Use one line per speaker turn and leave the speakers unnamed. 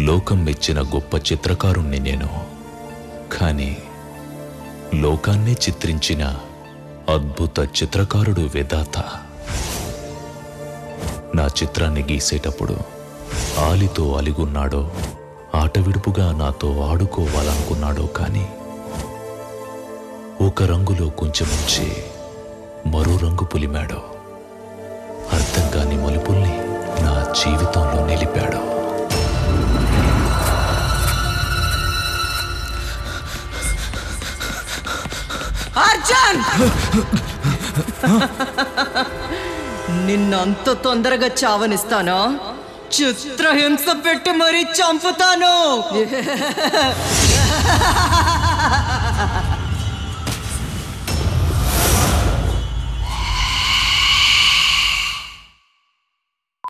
లోకం మెచ్చిన గొప్ప చిత్రకారుణ్ణి నేను. కానీ లోకాన్నే చిత్రించిన అద్భుత చిత్రకారుడు విధాత. నా చిత్రాన్ని గీసేటప్పుడు ఆలితో అలిగున్నాడో, ఆటవిడుపుగా నాతో ఆడుకోవాలనుకున్నాడో, కానీ ఒక రంగులో కొంచెం ఉంచి మరో రంగు పులిమాడో, అర్థం కాని మలుపుల్ని నా జీవితంలో నిలిపాడు.
అర్జున్! నిన్నంత తొందరగా చావనిస్తానా? చిత్రహింస పెట్టి మరీ చంపుతాను.